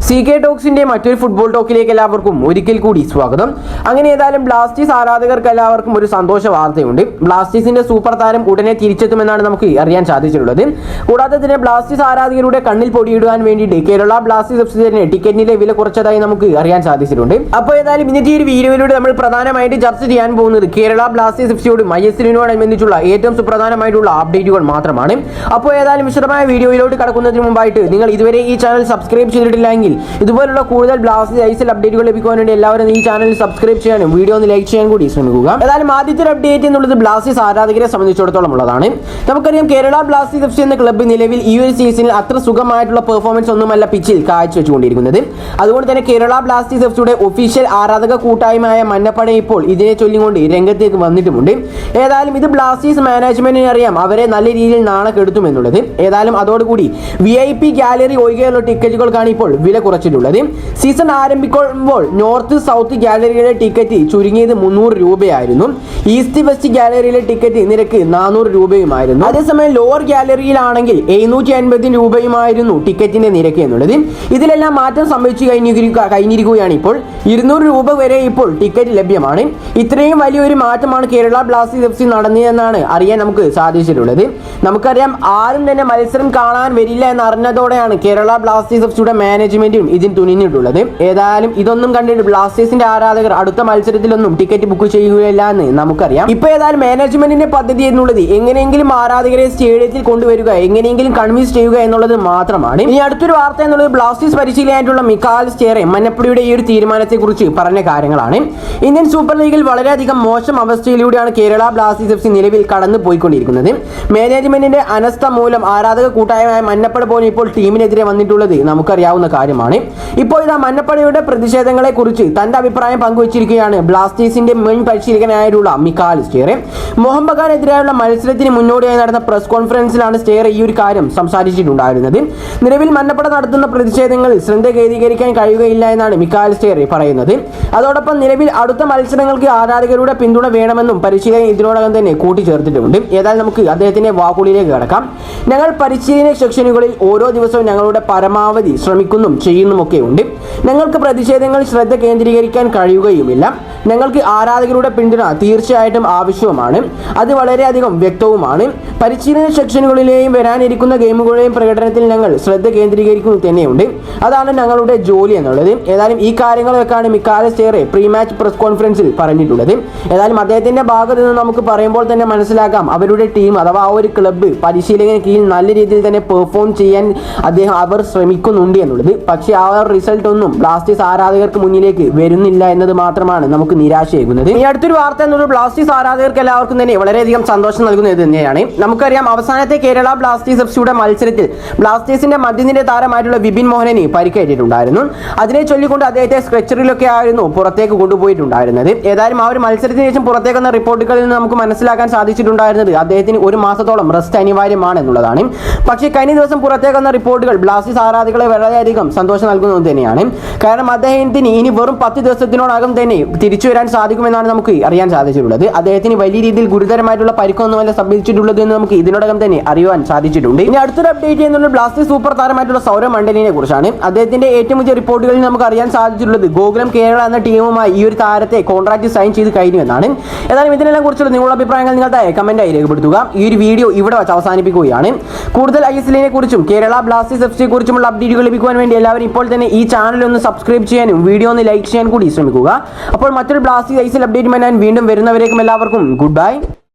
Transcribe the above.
CK ടോക്സിന്റെ മറ്റൊരു football ടോക്കിലേക്ക് എല്ലാവർക്കും ഒരിക്കൽ കൂടി സ്വാഗതം. അങ്ങനെ ഏതായാലും ബ്ലാസ്റ്റേഴ്സ് ആരാധകർക്ക് എല്ലാവർക്കും ഒരു സന്തോഷ വാർത്തയുണ്ട്. ബ്ലാസ്റ്റേഴ്സിന്റെ സൂപ്പർ താരം ഉടനെ തിരിച്ചെത്തുമെന്നാണ് നമുക്ക് അറിയാൻ സാധിച്ചിട്ടുള്ളത്. കൂടാതെ തന്നെ ബ്ലാസ്റ്റേഴ്സ് ആരാധകരുടെ കണ്ണിൽ പൊടിയിടുവാൻ വേണ്ടിയിട്ട് കേരള ബ്ലാസ്റ്റേഴ്സ് എഫ് സി ടിക്കറ്റിന്റെ വില കുറച്ചതായി നമുക്ക് അറിയാൻ സാധിച്ചിട്ടുണ്ട്. അപ്പോൾ ഏതായാലും ഇന്നത്തെ ഒരു വീഡിയോയിലൂടെ നമ്മൾ പ്രധാനമായിട്ട് ചർച്ച ചെയ്യാൻ പോകുന്നത് കേരള ബ്ലാസ്റ്റേഴ്സ് എഫ് സിയോടും ISLനോടനുബന്ധിച്ചുള്ള ഏറ്റവും സുപ്രധാനമായിട്ടുള്ള അപ്ഡേറ്റുകൾ മാത്രമാണ്. അപ്പോൾ ഏതായാലും വിശദമായ വീഡിയോയിലോട്ട് കടക്കുന്നതിന് മുമ്പായിട്ട് നിങ്ങൾ ഇതുവരെ ഈ ചാനൽ സബ്സ്ക്രൈബ് ചെയ്തിട്ടില്ലെങ്കിൽ ഇതുപോലുള്ള കൂടുതൽ ബ്ലാസ്റ്റേഴ്സ് ISL അപ്ഡേറ്റുകൾ ലഭിക്കുവാൻ വേണ്ടി എല്ലാവരും ഈ ചാനൽ സബ്സ്ക്രൈബ് ചെയ്യാനും വീഡിയോ ഒന്ന് ലൈക്ക് ചെയ്യാൻ കൂടി ശ്രമിക്കുക. ഏതായാലും ആദ്യത്തെ അപ്ഡേറ്റ് എന്നുള്ളത് ബ്ലാസ്റ്റേഴ്സ് ആരാധകരെ സംബന്ധിച്ചിടത്തോളം ഉള്ളതാണ്. നമുക്കറിയാം കേരള ബ്ലാസ്റ്റേഴ്സ് എഫ് സി എന്ന ക്ലബ്ബ് നിലവിൽ ഈ ഒരു സീസണിൽ അത്ര സുഖമായിട്ടുള്ള പെർഫോമൻസ് ഒന്നുമല്ല പിച്ചിൽ കാഴ്ചവെച്ചുകൊണ്ടിരിക്കുന്നത്. അതുകൊണ്ട് തന്നെ കേരള ബ്ലാസ്റ്റേഴ്സ് എഫ് സിയുടെ ഒഫീഷ്യൽ ആരാധക കൂട്ടായ്മയായ മന്നപ്പട ഇപ്പോൾ ഇതിനെ ചൊല്ലിക്കൊണ്ട് രംഗത്തേക്ക് വന്നിട്ടുമുണ്ട്. ഏതായാലും ഇത് ബ്ലാസ്റ്റേഴ്സ് മാനേജ്മെന്റിന് അറിയാം അവരെ നല്ല രീതിയിൽ നാളെ കെടുത്തുമെന്നുള്ളത്. ഏതായാലും അതോടുകൂടി VIP ഗാലറി ഒഴികെയുള്ള ടിക്കറ്റുകൾക്കാണ് ഇപ്പോൾ വില കുറച്ചിട്ടുള്ളത്. സീസൺ ആരംഭിക്കുമ്പോൾ നോർത്ത് സൗത്ത് ഗാലറിയുടെ ടിക്കറ്റ് ചുരുങ്ങിയത് 300 രൂപയായിരുന്നു. ഈസ്റ്റ് വെസ്റ്റ് ഗാലറിയിലെ ടിക്കറ്റ് നിരക്ക് 400 രൂപയുമായിരുന്നു. അതേസമയം ലോവർ ഗാലറിയിലാണെങ്കിൽ 750 രൂപയുമായിരുന്നു ടിക്കറ്റിന്റെ നിരക്ക് എന്നുള്ളത്. ഇതിലെല്ലാം മാറ്റം സംഭവിച്ചു കഴിഞ്ഞിരിക്കുകയാണ്. ഇപ്പോൾ 200 രൂപ വരെ ഇപ്പോൾ ടിക്കറ്റ് ലഭ്യമാണ്. ഇത്രയും വലിയൊരു മാറ്റമാണ് കേരള ബ്ലാസ്റ്റേഴ്സ് എഫ് സി നടന്നതെന്നാണ് അറിയാൻ നമുക്ക് സാധിച്ചിട്ടുള്ളത്. നമുക്കറിയാം ആരും തന്നെ മത്സരം കാണാൻ വരില്ല എന്നറിഞ്ഞതോടെയാണ് കേരള ബ്ലാസ്റ്റേഴ്സ് എഫ് സിയുടെ മാനേജ്മെന്റും ഇതിന് തുനിഞ്ഞിട്ടുള്ളത്. ഏതായാലും ഇതൊന്നും കണ്ടിട്ട് ബ്ലാസ്റ്റേഴ്സിന്റെ ആരാധകർ അടുത്ത മത്സരത്തിലൊന്നും ടിക്കറ്റ് ബുക്ക് ചെയ്യുകയില്ല എന്ന് നമുക്കറിയാം. ഇപ്പൊ ഏതായാലും മാനേജ്മെന്റിന്റെ പദ്ധതി എന്നുള്ളത് എങ്ങനെയെങ്കിലും ആരാധകരെ സ്റ്റേഡിയത്തിൽ കൊണ്ടുവരിക, എങ്ങനെയെങ്കിലും കൺവിൻസ് ചെയ്യുക എന്നുള്ളത് മാത്രമാണ്. ഇനി അടുത്തൊരു വാർത്ത എന്നുള്ളത് ബ്ലാസ്റ്റേഴ്സ് പരിശീലകനായിട്ടുള്ള മിക്കാൽ സ്റ്റേറെ മന്നപ്പടിയുടെ ഈ ഒരു തീരുമാനത്തെക്കുറിച്ച് പറഞ്ഞ കാര്യങ്ങളാണ്. ഇന്ത്യൻ സൂപ്പർ ലീഗിൽ വളരെയധികം മോശം അവസ്ഥയിലൂടെയാണ് കേരള ബ്ലാസ്റ്റേഴ്സ് എഫ് സി നിലവിൽ കടന്നു പോയിക്കൊണ്ടിരിക്കുന്നത്. മാനേജ്മെന്റിന്റെ അനസ്ഥ മൂലം ആരാധക കൂട്ടായ്മയായ മന്നപ്പട പോലും ഇപ്പോൾ ടീമിനെതിരെ വന്നിട്ടുള്ളത് നമുക്കറിയാവുന്ന കാര്യമാണ്. ഇപ്പോൾ ഇതാ മന്നപ്പടയുടെ പ്രതിഷേധങ്ങളെ കുറിച്ച് തന്റെ അഭിപ്രായം പങ്കുവച്ചിരിക്കുകയാണ് ബ്ലാസ്റ്റേഴ്സിന്റെ മുൻ പരിശീലകനായിട്ടുള്ള മിക്കാൽ സ്റ്റേറെ. മോഹൻ ബഗാനെതിരെയുള്ള മത്സരത്തിന് മുന്നോടിയായി നടന്ന പ്രസ് കോൺഫറൻസിലാണ് സ്റ്റേറെ ഈ ഒരു കാര്യം സംസാരിച്ചിട്ടുണ്ടായിരുന്നത്. നിലവിൽ മന്നപ്പട നടത്തുന്ന പ്രതിഷേധങ്ങളിൽ ശ്രദ്ധ കേന്ദ്രീകരിക്കാൻ കഴിയുകയില്ല എന്നാണ് മിക്കാൽ സ്റ്റേറെ പറയുന്നത്. അതോടൊപ്പം നിലവിൽ അടുത്ത മത്സരങ്ങൾക്ക് ആരാധകരുടെ പിന്തുണ വേണമെന്നും പരിശീലകൻ ഇതിനോടകം തന്നെ കൂട്ടിച്ചേർത്തിട്ടുണ്ട്. ഏതായാലും നമുക്ക് അദ്ദേഹത്തിന്റെ വാക്കുകളിലേക്ക് കടക്കാം. ഞങ്ങൾ പരിശീലന സെക്ഷനുകളിൽ ഓരോ ദിവസവും ഞങ്ങളുടെ പരമാവധി ശ്രമിക്കുന്നും ചെയ്യുന്നുമൊക്കെ ഉണ്ട്. ഞങ്ങൾക്ക് പ്രതിഷേധങ്ങൾ ശ്രദ്ധ കേന്ദ്രീകരിക്കാൻ കഴിയുകയുമില്ല. ഞങ്ങൾക്ക് ആരാധകരുടെ പിന്തുണ തീർച്ചയായിട്ടും ആവശ്യവുമാണ്. അത് വളരെയധികം വ്യക്തവുമാണ്. പരിശീലന സെക്ഷനുകളിലെയും വരാനിരിക്കുന്ന ഗെയിമുകളുടെയും പ്രകടനത്തിൽ ഞങ്ങൾ ശ്രദ്ധ കേന്ദ്രീകരിക്കുന്നു തന്നെയുണ്ട്. അതാണ് ഞങ്ങളുടെ ജോലി എന്നുള്ളത്. ഏതായാലും ഈ കാര്യങ്ങളൊക്കെയാണ് മിക്കാൽ സ്റ്റേറെ പ്രീ മാച്ച് പ്രസ് കോൺഫറൻസിൽ പറഞ്ഞിട്ടുള്ളത്. ഏതായാലും അദ്ദേഹത്തിന്റെ ഭാഗത്ത് നിന്ന് നമുക്ക് പറയുമ്പോൾ തന്നെ മനസ്സിലാക്കാം അവരുടെ ടീം അഥവാ ആ ഒരു ക്ലബ്ബ് പരിശീലകന് കീഴിൽ നല്ല രീതിയിൽ തന്നെ പെർഫോം ചെയ്യാൻ അവർ ശ്രമിക്കുന്നുണ്ട് എന്നുള്ളത്. പക്ഷേ ആ ഒരു റിസൾട്ട് ഒന്നും ബ്ലാസ്റ്റേഴ്സ് ആരാധകർക്ക് മുന്നിലേക്ക് വരുന്നില്ല എന്നത് മാത്രമാണ് നമുക്ക് നിരാശയാകുന്നത്. ഈ അടുത്തൊരു വാർത്ത എന്നുള്ളത് ബ്ലാസ്റ്റേഴ്സ് ആരാധകർക്ക് എല്ലാവർക്കും തന്നെ വളരെയധികം സന്തോഷം നൽകുന്നത് തന്നെയാണ്. നമുക്കറിയാം അവസാനത്തെ കേരള ബ്ലാസ്റ്റേഴ്സ് എഫ് സിയുടെ മത്സരത്തിൽ ബ്ലാസ്റ്റേഴ്സിന്റെ മധ്യനിര താരമായിട്ടുള്ള വിപിൻ മോഹനന് പരിക്കേറ്റിട്ടുണ്ടായിരുന്നു. അതിനെ ചൊല്ലിക്കൊണ്ട് അദ്ദേഹത്തെ സ്ട്രെച്ചറിലൊക്കെ ആയിരുന്നു പുറത്തേക്ക് കൊണ്ടുപോയിട്ടുണ്ടായിരുന്നത്. ഏതായാലും ആ ഒരു മത്സരത്തിന് ശേഷം പുറത്തേക്ക് വന്ന റിപ്പോർട്ടുകളിൽ നിന്ന് നമുക്ക് മനസ്സിലാക്കാൻ സാധിച്ചിട്ടുണ്ടായിരുന്നത് അദ്ദേഹത്തിന് 1 മാസത്തോളം റെസ്റ്റ് അനിവാര്യമാണ് എന്നുള്ളതാണ്. പക്ഷേ കഴിഞ്ഞ ദിവസം പുറത്തേക്ക് വന്ന റിപ്പോർട്ടുകൾ ബ്ലാസ്റ്റേഴ്സ് ആരാധകളെ വളരെയധികം സന്തോഷം നൽകുന്നത് തന്നെയാണ്. കാരണം അദ്ദേഹത്തിന് ഇനി വെറും 10 ദിവസത്തിനോടകം തന്നെ തിരിച്ചു വരാൻ സാധിക്കുമെന്നാണ് നമുക്ക് അറിയാൻ സാധിച്ചിട്ടുള്ളത്. അദ്ദേഹത്തിന് വലിയ രീതിയിൽ ഗുരുതരമായിട്ടുള്ള പരിക്കൊന്നുമല്ല സംഭവിച്ചിട്ടുള്ളത് എന്ന് നമുക്ക് ഇതിനോടകം തന്നെ അറിയുവാൻ സാധിച്ചിട്ടുണ്ട്. ഇനി അടുത്തൊരു അപ്ഡേറ്റ് ചെയ്യുന്നത് ബ്ലാസ്റ്റേഴ്സ് സൂപ്പർ താരമായിട്ടുള്ള സൗരവ് മണ്ഡലിനെ കുറിച്ചാണ്. അദ്ദേഹത്തിന്റെ ഏറ്റവും പുതിയ റിപ്പോർട്ടുകളിൽ നമുക്ക് അറിയാൻ സാധിച്ചിട്ടുള്ളത് ഗോകുലം കേരള എന്ന ടീമുമായി ഈ ഒരു താരത്തെ കോൺട്രാക്ട് സൈൻ ചെയ്ത് കഴിഞ്ഞു എന്നാണ്. ഏതായാലും ഇതിനെല്ലാം കുറിച്ചുള്ള നിങ്ങളുടെ അഭിപ്രായങ്ങൾ നിങ്ങളുടെ കമന്റായി രേഖപ്പെടുത്തുക. ഈ ഒരു വീഡിയോ ഇവിടെ വെച്ച് അവസാനിപ്പിക്കുകയാണ്. കൂടുതൽ ISLനെ കുറിച്ചും കേരള ബ്ലാസ്റ്റേഴ്സ് എഫ് സിയെ കുറിച്ചുമുള്ള അപ്ഡേറ്റുകൾ ലഭിക്കുവാൻ വേണ്ടി എല്ലാവരും ഇപ്പോൾ തന്നെ ഈ ചാനൽ ഒന്ന് സബ്സ്ക്രൈബ് ചെയ്യാനും വീഡിയോ ഒന്ന് ലൈക്ക് ചെയ്യാൻ കൂടി ശ്രമിക്കുക. അപ്പോൾ മറ്റൊരു ബ്ലാസ്റ്റേഴ്സ് ISL അപ്ഡേറ്റുമായി ഞാൻ വീണ്ടും വരുന്നവരേക്കും എല്ലാവർക്കും ഗുഡ് ബൈ.